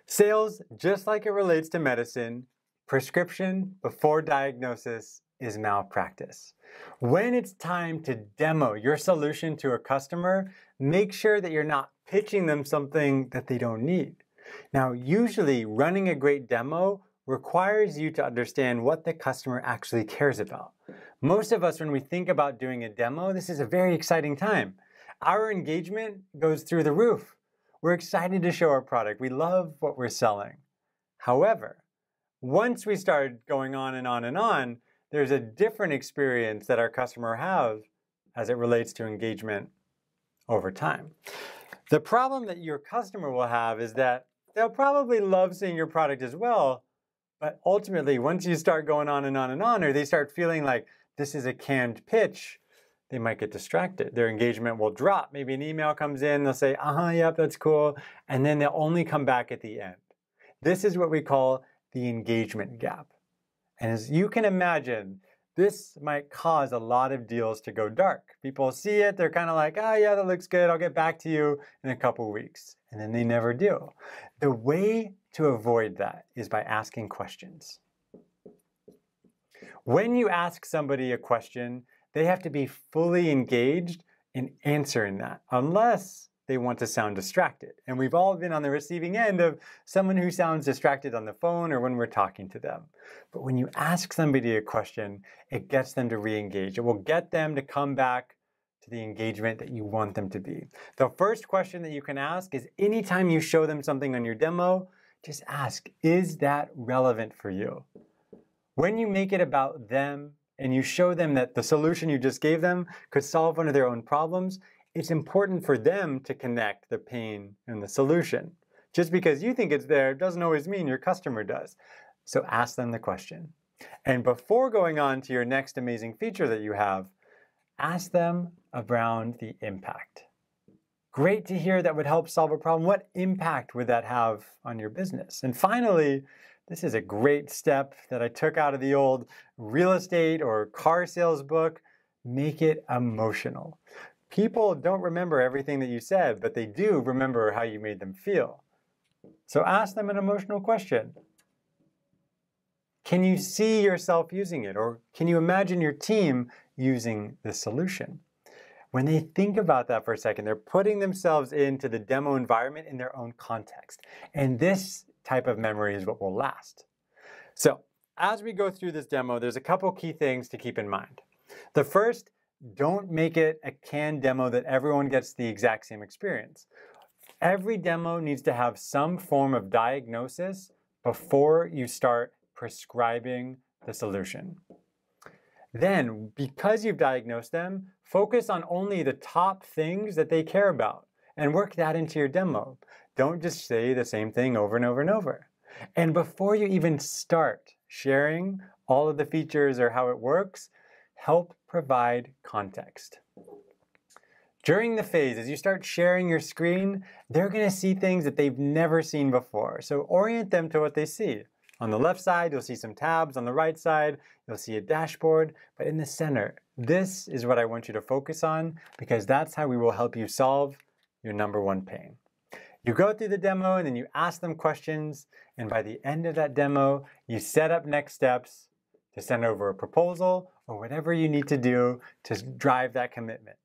Sales, just like it relates to medicine, prescription before diagnosis is malpractice. When it's time to demo your solution to a customer, make sure that you're not pitching them something that they don't need. Now, usually running a great demo requires you to understand what the customer actually cares about. Most of us, when we think about doing a demo, this is a very exciting time. Our engagement goes through the roof. We're excited to show our product. We love what we're selling. However, once we start going on and on and on, there's a different experience that our customer have as it relates to engagement over time. The problem that your customer will have is that they'll probably love seeing your product as well, but ultimately, once you start going on and on and on, or they start feeling like this is a canned pitch, they might get distracted. Their engagement will drop. Maybe an email comes in, they'll say, yep, that's cool, and then they'll only come back at the end. This is what we call the engagement gap. And as you can imagine, this might cause a lot of deals to go dark. People see it, they're kind of like, yeah, that looks good, I'll get back to you in a couple weeks. And then they never do. The way to avoid that is by asking questions. When you ask somebody a question, they have to be fully engaged in answering that, unless they want to sound distracted. And we've all been on the receiving end of someone who sounds distracted on the phone or when we're talking to them. But when you ask somebody a question, it gets them to re-engage. It will get them to come back to the engagement that you want them to be. The first question that you can ask is anytime you show them something on your demo, just ask, is that relevant for you? When you make it about them and you show them that the solution you just gave them could solve one of their own problems, it's important for them to connect the pain and the solution. Just because you think it's there doesn't always mean your customer does. So ask them the question. And before going on to your next amazing feature that you have, ask them around the impact. Great to hear that would help solve a problem. What impact would that have on your business? And finally, this is a great step that I took out of the old real estate or car sales book. Make it emotional. People don't remember everything that you said, but they do remember how you made them feel. So ask them an emotional question. Can you see yourself using it? Or can you imagine your team using this solution? When they think about that for a second, they're putting themselves into the demo environment in their own context. And this type of memory is what will last. So as we go through this demo, there's a couple key things to keep in mind. The first, don't make it a canned demo that everyone gets the exact same experience. Every demo needs to have some form of diagnosis before you start prescribing the solution. Then, because you've diagnosed them, focus on only the top things that they care about and work that into your demo. Don't just say the same thing over and over and over. And before you even start sharing all of the features or how it works, help provide context. During the phase, as you start sharing your screen, they're going to see things that they've never seen before. So orient them to what they see. On the left side, you'll see some tabs. On the right side, you'll see a dashboard. But in the center, this is what I want you to focus on because that's how we will help you solve your number one pain. You go through the demo and then you ask them questions. And by the end of that demo, you set up next steps to send over a proposal or whatever you need to do to drive that commitment.